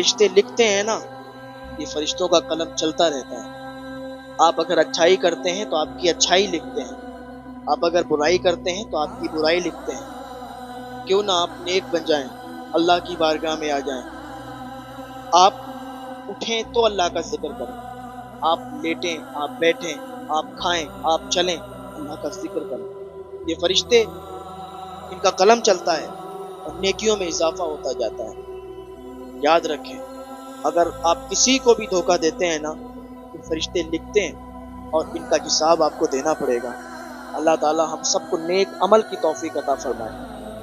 فرشتے لکھتے ہیں نا، یہ فرشتوں کا قلم چلتا رہتا ہے۔ آپ اگر اچھائی کرتے ہیں تو آپ کی اچھائی لکھتے ہیں، آپ اگر برائی کرتے ہیں تو آپ کی برائی لکھتے ہیں۔ کیوں نہ آپ نیک بن جائیں، اللہ کی بارگاہ میں آ جائیں۔ آپ اٹھیں تو اللہ کا ذکر کریں، آپ لیٹیں، آپ بیٹھیں، آپ کھائیں، آپ چلیں، اللہ کا ذکر کریں۔ یہ فرشتے، ان کا قلم چلتا ہے اور نیکیوں میں اضافہ ہوتا جاتا ہے۔ یاد رکھیں، اگر آپ کسی کو بھی دھوکہ دیتے ہیں نا تو فرشتے لکھتے ہیں اور ان کا حساب آپ کو دینا پڑے گا۔ اللہ تعالی ہم سب کو نیک عمل کی توفیق عطا فرمائے۔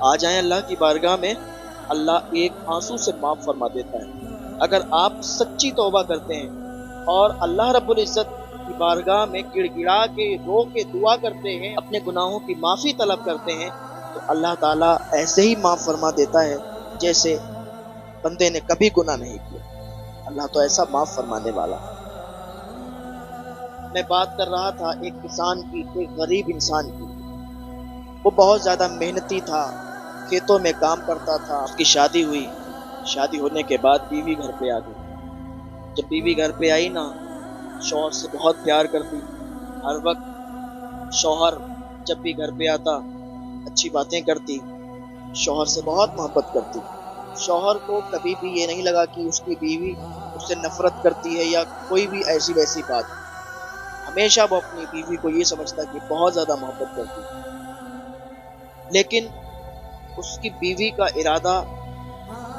آ جائیں اللہ کی بارگاہ میں، اللہ ایک آنسو سے معاف فرما دیتا ہے۔ اگر آپ سچی توبہ کرتے ہیں اور اللہ رب العزت کی بارگاہ میں گڑ گڑا کے رو کے دعا کرتے ہیں، اپنے گناہوں کی معافی طلب کرتے ہیں، تو اللہ تعالیٰ ایسے ہی معاف فرما دیتا ہے جیسے بندے نے کبھی گناہ نہیں کیا۔ اللہ تو ایسا معاف فرمانے والا۔ میں بات کر رہا تھا ایک کسان کی، ایک غریب انسان کی۔ وہ بہت زیادہ محنتی تھا، کھیتوں میں کام کرتا تھا۔ اس کی شادی ہوئی، شادی ہونے کے بعد بیوی گھر پہ آ گئی۔ جب بیوی گھر پہ آئی نا، شوہر سے بہت پیار کرتی۔ ہر وقت شوہر جب بھی گھر پہ آتا اچھی باتیں کرتی، شوہر سے بہت محبت کرتی۔ شوہر کو کبھی بھی یہ نہیں لگا کہ اس کی بیوی اس سے نفرت کرتی ہے یا کوئی بھی ایسی ویسی بات۔ ہمیشہ وہ اپنی بیوی کو یہ سمجھتا کہ بہت زیادہ محبت کرتی۔ لیکن اس کی بیوی کا ارادہ،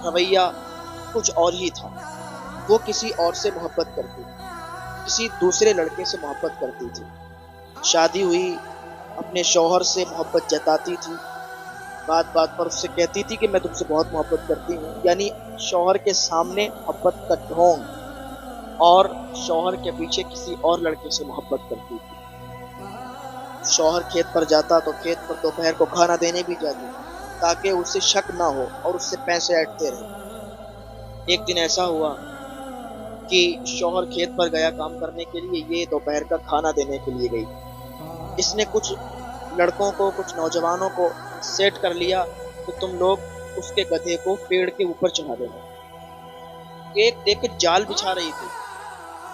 رویہ کچھ اور ہی تھا۔ وہ کسی اور سے محبت کرتی، کسی دوسرے لڑکے سے محبت کرتی تھی۔ شادی ہوئی، اپنے شوہر سے محبت جتاتی تھی، بات بات پر اس سے کہتی تھی کہ میں تم سے بہت محبت کرتی ہوں، یعنی شوہر کے سامنے محبت کا ڈھونگ، اور شوہر کے پیچھے کسی اور لڑکے سے محبت کرتی تھی۔ شوہر کھیت پر جاتا تو کھیت پر دوپہر کو کھانا دینے بھی جاتی تاکہ اسے شک نہ ہو اور اس سے پیسے ایٹتے رہے۔ ایک دن ایسا ہوا کہ شوہر کھیت پر گیا کام کرنے کے لیے، یہ دوپہر کا کھانا دینے کے لیے گئی۔ اس نے کچھ لڑکوں کو، کچھ نوجوانوں کو سیٹ کر لیا کہ تم لوگ اس کے گدھے کو پیڑ کے اوپر چڑھا دینا۔ ایک دیکھ جال بچھا رہی تھی،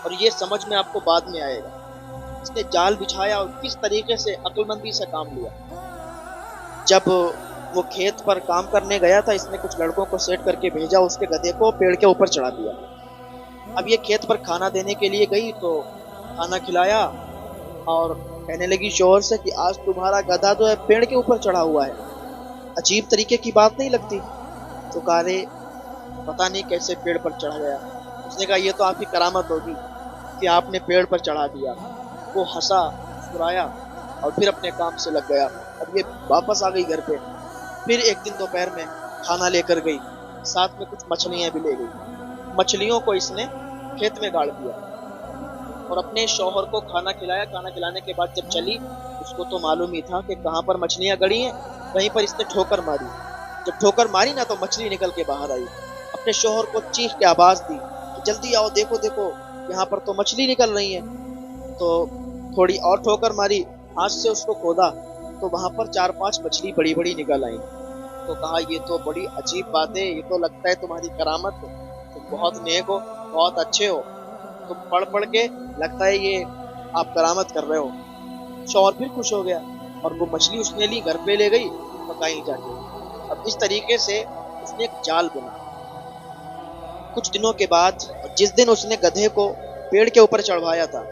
اور یہ سمجھ میں آپ کو بعد میں آئے گا اس نے جال بچھایا اور کس طریقے سے عقل مندی سے کام لیا۔ جب وہ کھیت پر کام کرنے گیا تھا، اس نے کچھ لڑکوں کو سیٹ کر کے بھیجا، اس کے گدھے کو پیڑ کے اوپر چڑھا دیا۔ اب یہ کھیت پر کھانا دینے کے لیے گئی تو کھانا کھلایا اور کہنے لگی شوہر سے کہ آج تمہارا گدھا جو ہے پیڑ کے اوپر چڑھا ہوا ہے۔ عجیب طریقے کی بات نہیں لگتی؟ تو کہا رے پتہ نہیں کیسے پیڑ پر چڑھ گیا۔ اس نے کہا یہ تو آپ کی کرامت ہوگی کہ آپ نے پیڑ پر چڑھا دیا۔ وہ ہنسا، مسکرایا اور پھر اپنے کام سے لگ گیا۔ اب یہ واپس آ گئی گھر پہ۔ پھر ایک دن دوپہر میں کھانا لے کر گئی، ساتھ میں کچھ مچھلیاں بھی لے گئی۔ مچھلیوں کو اس نے کھیت میں گاڑ دیا اور اپنے شوہر کو کھانا کھلایا۔ کھانا کھلانے کے بعد جب چلی، اس کو تو معلوم ہی تھا کہ کہاں پر مچھلیاں گڑی ہیں، وہیں پر اس نے ٹھوکر ماری۔ جب ٹھوکر ماری نا تو مچھلی نکل کے باہر آئی۔ اپنے شوہر کو چیخ کے آواز دی کہ جلدی آؤ، دیکھو دیکھو یہاں پر تو مچھلی نکل رہی ہے۔ تو تھوڑی اور ٹھوکر ماری، ہاتھ سے اس کو کھودا تو وہاں پر 4-5 مچھلی بڑی بڑی نکل آئیں۔ تو کہا یہ تو بڑی عجیب بات ہے، یہ تو لگتا ہے تمہاری کرامت ہے، تم بہت نیک ہو، بہت اچھے ہو، تم پڑھ پڑھ کے لگتا ہے یہ آپ کرامت کر رہے ہو۔ شوہر پھر خوش ہو گیا اور وہ مچھلی اس نے لی، گھر پہ لے گئی، پکائی جا کے۔ اب اس طریقے سے اس نے ایک جال بنا۔ کچھ دنوں کے بعد جس دن اس نے گدھے کو پیڑ کے اوپر چڑھوایا تھا،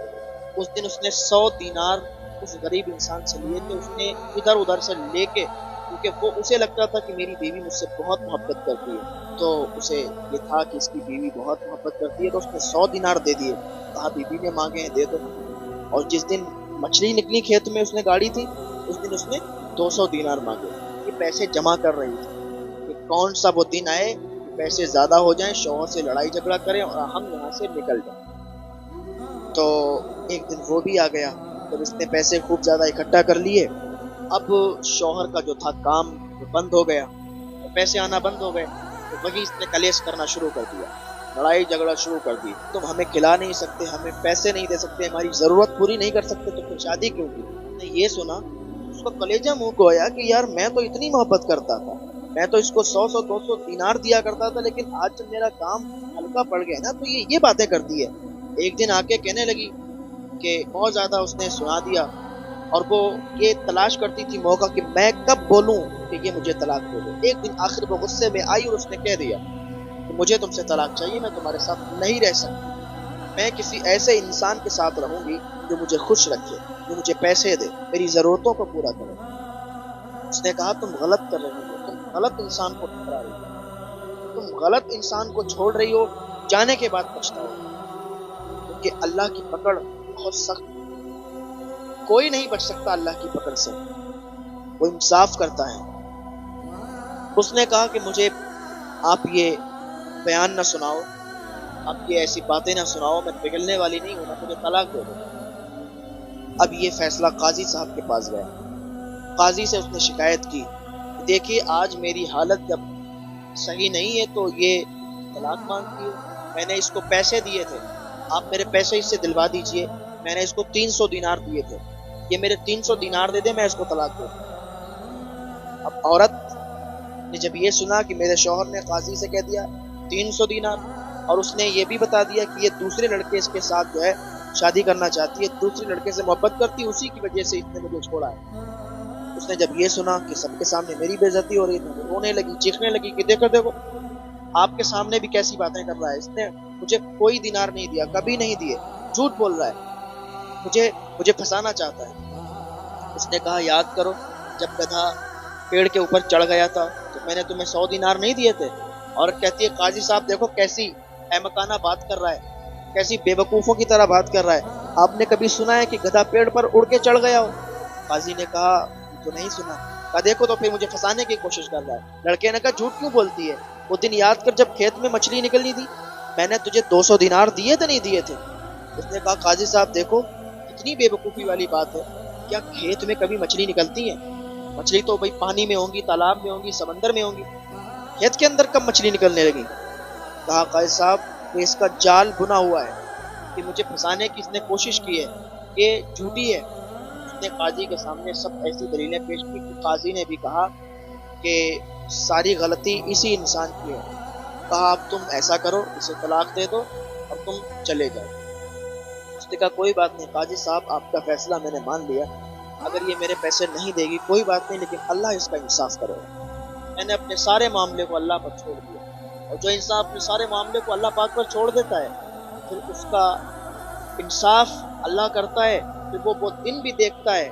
اس دن اس نے 100 دینار اس غریب انسان سے لیے تھے۔ اس نے ادھر ادھر سے لے کے، کیونکہ وہ اسے لگتا تھا کہ میری بیوی مجھ سے بہت محبت کرتی ہے، تو اسے یہ تھا کہ اس کی بیوی بہت محبت کرتی ہے، تو اس نے 100 دینار دے دیے۔ کہا بیوی نے مانگے ہیں دے دو۔ اور جس دن مچھلی نکلی کھیت میں اس نے گاڑی تھی، اس دن اس نے 200 دینار مانگے۔ یہ پیسے جمع کر رہی تھی کہ کون سا وہ دن آئے کہ پیسے زیادہ ہو جائیں، شوہر سے لڑائی جھگڑا کریں اور ہم یہاں سے نکل جائیں۔ تو ایک دن وہ بھی آ گیا، جب اس نے پیسے خوب زیادہ اکٹھا کر لیے۔ اب شوہر کا جو تھا کام بند ہو گیا، تو پیسے آنا بند ہو گئے، تو وہی اس نے کلیش کرنا شروع کر دیا، لڑائی جھگڑا شروع کر دی۔ تم ہمیں کھلا نہیں سکتے، ہمیں پیسے نہیں دے سکتے، ہماری ضرورت پوری نہیں کر سکتے، تو پھر شادی کیوں کی؟ نے یہ سنا، اس کو کلیجہ منہ کو آیا کہ یار میں تو اتنی محبت کرتا تھا، میں تو اس کو 100 200 دینار دیا کرتا تھا، لیکن آج جب میرا کام برقع پڑ گیا نا تو یہ باتیں کرتی ہے۔ ایک دن آ کے کہنے لگی کہ بہت زیادہ اس نے سنا دیا، اور وہ یہ تلاش کرتی تھی موقع کہ میں کب بولوں کہ یہ مجھے طلاق دے دے۔ ایک دن آخر وہ غصے میں آئی اور اس نے کہہ دیا کہ مجھے تم سے طلاق چاہیے، میں تمہارے ساتھ نہیں رہ سکتی، میں کسی ایسے انسان کے ساتھ رہوں گی جو مجھے خوش رکھے، جو مجھے پیسے دے، میری ضرورتوں کو پورا کرے۔ اس نے کہا تم غلط کر رہی ہو، تم غلط انسان کو ٹھکرا رہی ہو، تم غلط انسان کو چھوڑ رہی ہو، جانے کے بعد پچھتاؤ، کیونکہ اللہ کی پکڑ بہت سخت ہے، کوئی نہیں بچ سکتا اللہ کی پکڑ سے، وہ انصاف کرتا ہے۔ اس نے کہا کہ مجھے آپ یہ بیان نہ سناؤ، آپ یہ ایسی باتیں نہ سناؤ، میں پگھلنے والی نہیں ہوں، مجھے طلاق دے دو۔ اب یہ فیصلہ قاضی صاحب کے پاس گیا، قاضی سے اس نے شکایت کی، دیکھیے آج میری حالت جب صحیح نہیں ہے تو یہ طلاق مانگتی ہے، میں نے اس کو پیسے دیے تھے، آپ میرے پیسے اس سے دلوا دیجئے، میں نے اس کو 300 دینار دیے تھے، یہ میرے 300 دینار دے دے، میں اس کو طلاق دوں۔ اب عورت نے جب یہ سنا کہ میرے شوہر نے قاضی سے کہہ دیا 300 دینار، اور اس نے یہ بھی بتا دیا کہ یہ دوسرے لڑکے اس کے ساتھ جو ہے شادی کرنا چاہتی ہے، دوسرے لڑکے سے محبت کرتی ہے، اسی کی وجہ سے اس نے مجھے چھوڑا ہے۔ اس نے جب یہ سنا کہ سب کے سامنے میری بے عزتی ہو رہی تھی، رونے لگی، چیخنے لگی کہ دیکھو دیکھو آپ کے سامنے بھی کیسی باتیں کر رہا ہے، اس نے مجھے کوئی دینار نہیں دیا، کبھی نہیں دیے، جھوٹ بول رہا ہے، مجھے پھنسانا چاہتا ہے۔ اس نے کہا یاد کرو جب گدھا پیڑ کے اوپر چڑھ گیا تھا تو میں نے تمہیں 100 دینار نہیں دیے تھے؟ اور کہتی ہے قاضی صاحب دیکھو کیسی احمقانہ بات کر رہا ہے، کیسی بے وقوفوں کی طرح بات کر رہا ہے، آپ نے کبھی سنا ہے کہ گدھا پیڑ پر اڑ کے چڑھ گیا ہو؟ قاضی نے کہا تو نہیں سنا۔ کہا دیکھو تو پھر مجھے پھنسانے کی کوشش کر رہا ہے۔ لڑکے نے کہا جھوٹ کیوں بولتی ہے، وہ دن یاد کر جب کھیت میں مچھلی نکلنی تھی، میں نے تجھے 200 دینار دیے تھے نہیں دیے تھے؟ اس نے کہا قاضی صاحب دیکھو کتنی بے وقوفی والی بات ہے، کیا کھیت میں کبھی مچھلی نکلتی ہے؟ مچھلی تو بھائی پانی میں ہوں گی، تالاب میں ہوں گی، سمندر میں ہوں گی، کھیت کے اندر کب مچھلی نکلنے لگی؟ کہا قاضی صاحب کہ اس کا جال بنا ہوا ہے، کہ مجھے پھنسانے کی اس نے کوشش کی ہے، یہ جھوٹی ہے۔ اس نے قاضی کے سامنے سب ایسی دلیلیں پیش کی کہ قاضی نے بھی کہا کہ ساری غلطی اسی انسان کی ہے۔ کہا اب تم ایسا کرو اسے طلاق دے دو اور تم چلے جاؤ۔ اس نے کہا کوئی بات نہیں قاضی صاحب، آپ کا فیصلہ میں نے مان لیا، اگر یہ میرے پیسے نہیں دے گی کوئی بات نہیں، لیکن اللہ اس کا انصاف کرے گا۔ میں نے اپنے سارے معاملے کو اللہ پر چھوڑ دیا، اور جو انسان اپنے سارے معاملے کو اللہ پاک پر چھوڑ دیتا ہے پھر اس کا انصاف اللہ کرتا ہے، پھر وہ دن بھی دیکھتا ہے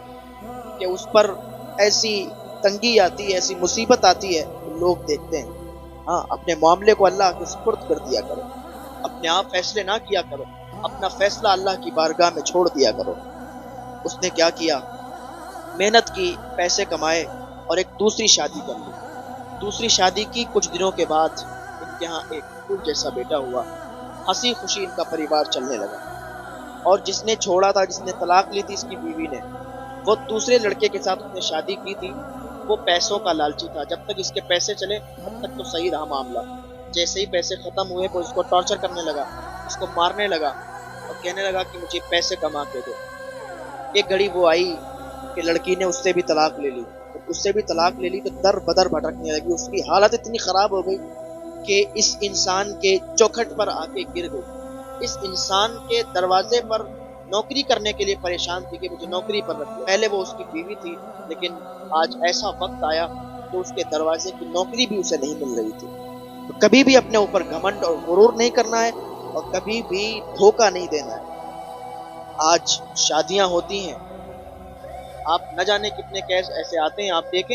کہ اس پر ایسی تنگی آتی ہے، ایسی مصیبت آتی ہے، لوگ دیکھتے ہیں۔ ہاں اپنے معاملے کو اللہ کے سپرد کر دیا کرو، اپنے آپ فیصلے نہ کیا کرو، اپنا فیصلہ اللہ کی بارگاہ میں چھوڑ دیا کرو۔ اس نے کیا کیا، محنت کی، پیسے کمائے اور ایک دوسری شادی کر لی۔ دوسری شادی کی کچھ دنوں کے بعد ان کے ہاں ایک پھول جیسا بیٹا ہوا، ہنسی خوشی ان کا پریوار چلنے لگا۔ اور جس نے چھوڑا تھا، جس نے طلاق لی تھی اس کی بیوی نے، وہ دوسرے لڑکے کے ساتھ اس نے شادی کی تھی، وہ پیسوں کا لالچی تھا، جب تک اس کے پیسے چلے تب تک تو صحیح رہا معاملہ، جیسے ہی پیسے ختم ہوئے وہ اس کو ٹارچر کرنے لگا، اس کو مارنے لگا اور کہنے لگا کہ مجھے پیسے کما کے دو۔ ایک گھڑی وہ آئی کہ لڑکی نے اس سے بھی طلاق لے لی، اس سے بھی طلاق لے لی تو در بدر بھٹکنے لگی، اس کی حالت اتنی خراب ہو گئی کہ اس انسان کے چوکھٹ پر آ کے گر گئی، اس انسان کے دروازے پر نوکری کرنے کے لیے پریشان تھی کہ مجھے نوکری پر رکھ دو۔ پہلے وہ اس کی بیوی تھی، لیکن آج ایسا وقت آیا تو اس کے دروازے کی نوکری بھی اسے نہیں مل رہی تھی۔ تو کبھی بھی اپنے اوپر گھمنڈ اور غرور نہیں کرنا ہے، اور کبھی بھی دھوکہ نہیں دینا ہے۔ آج شادیاں ہوتی ہیں، آپ نہ جانے کتنے کیس ایسے آتے ہیں، آپ دیکھیں